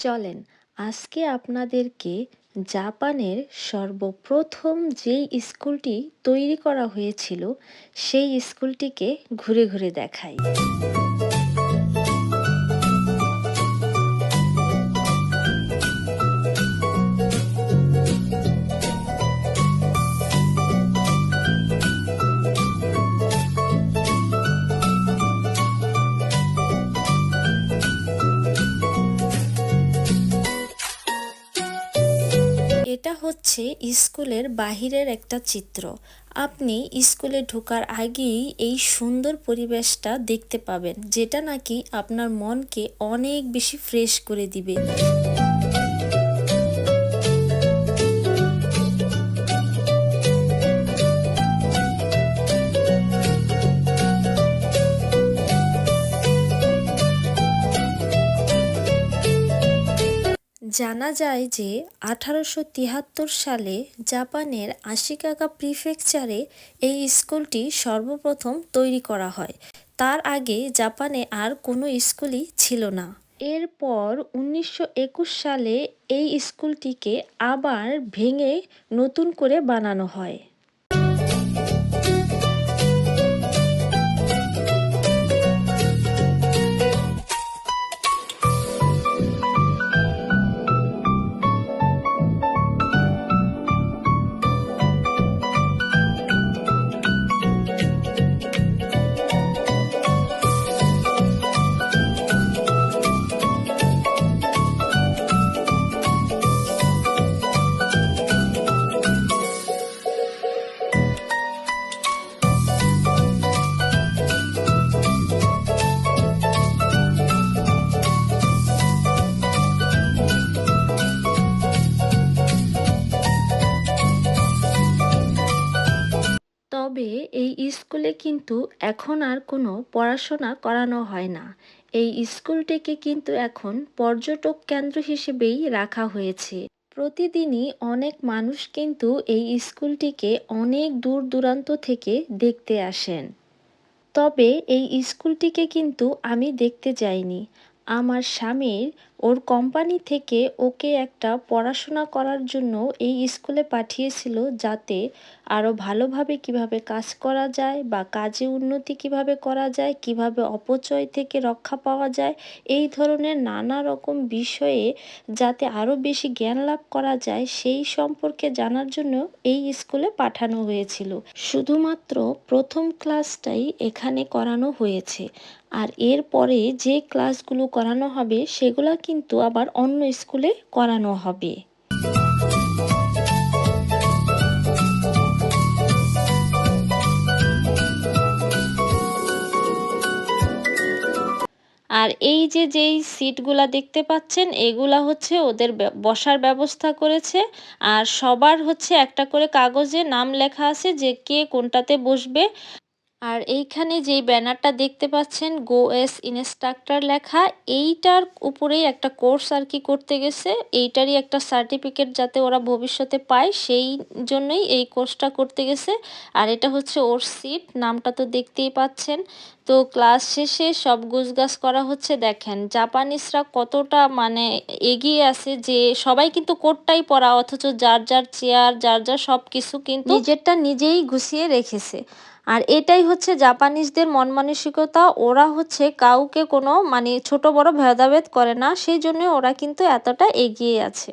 চলেন আজকে আপনাদেরকে জাপানের সর্বপ্রথম যেই স্কুলটি তৈরি করা হয়েছিল সেই স্কুলটিকে ঘুরে ঘুরে দেখাই। এটা হচ্ছে স্কুলের বাহিরের একটা চিত্র। আপনি স্কুলে ঢোকার আগেই এই সুন্দর পরিবেশটা দেখতে পাবেন, যেটা নাকি আপনার মনকে অনেক বেশি ফ্রেশ করে দিবে। জানা যায় যে 1873 সালে জাপানের আশিকাগা প্রিফেকচারে এই স্কুলটি সর্বপ্রথম তৈরি করা হয়। তার আগে জাপানে আর কোনো স্কুলই ছিল না। এরপর 1921 সালে এই স্কুলটিকে আবার ভেঙে নতুন করে বানানো হয়। তবে এই স্কুলে কিন্তু এখন আর কোনো পড়াশোনা করানো হয় না। এই স্কুলটিকে কিন্তু এখন পর্যটক কেন্দ্র হিসেবেই রাখা হয়েছে। প্রতিদিনই অনেক মানুষ কিন্তু এই স্কুলটিকে অনেক দূর দূরান্ত থেকে দেখতে আসেন। তবে এই স্কুলটিকে কিন্তু আমি দেখতে যাইনি। আমার স্বামীর ওর কোম্পানি থেকে ওকে একটা পড়াশোনা করার জন্য এই স্কুলে পাঠিয়েছিল, যাতে আরও ভালোভাবে কিভাবে কাজ করা যায় বা কাজে উন্নতি কিভাবে করা যায়, কিভাবে অপচয় থেকে রক্ষা পাওয়া যায়, এই ধরনের নানা রকম বিষয়ে যাতে আরও বেশি জ্ঞান লাভ করা যায় সেই সম্পর্কে জানার জন্য এই স্কুলে পাঠানো হয়েছিল। শুধুমাত্র প্রথম ক্লাসটাই এখানে করানো হয়েছে, আর এরপরে যে ক্লাসগুলো করানো হবে সেগুলো কিন্তু আবার অন্য স্কুলে করানো হবে। আর এই যে যেই সিটগুলা দেখতে পাচ্ছেন এগুলা হচ্ছে ওদের বসার ব্যবস্থা করেছে। আর সবার হচ্ছে একটা করে কাগজে নাম লেখা আছে যে কে কোনটাতে বসবে। আর এইখানে যেই ব্যানারটা দেখতে পাচ্ছেন গো এস ইনস্ট্রাক্টর লেখা, এইটার উপরেই একটা কোর্স আর কি করতে গেছে। এইটারই একটা সার্টিফিকেট যাতে ওরা ভবিষ্যতে পায়, সেই জন্যই এই কোর্সটা করতে গেছে। আর এটা হচ্ছে ওর সিট, নামটা তো দেখতেই পাচ্ছেন। তো ক্লাস শেষে সব গুছগাছ করা হচ্ছে। দেখেন জাপানিজরা কতটা মানে এগিয়ে আছে, যে সবাই কিন্তু কোটটাই পরা, অথচ যার যার চেয়ার যার যার সব কিছু কিন্তু নিজেরটা নিজেই গুছিয়ে রেখেছে। আর এটাই হচ্ছে জাপানিজদের মন মানসিকতা। ওরা হচ্ছে কাউকে কোনো মানে ছোট বড় ভেদাভেদ করে না, সেই জন্য ওরা কিন্তু এতটা এগিয়ে আছে।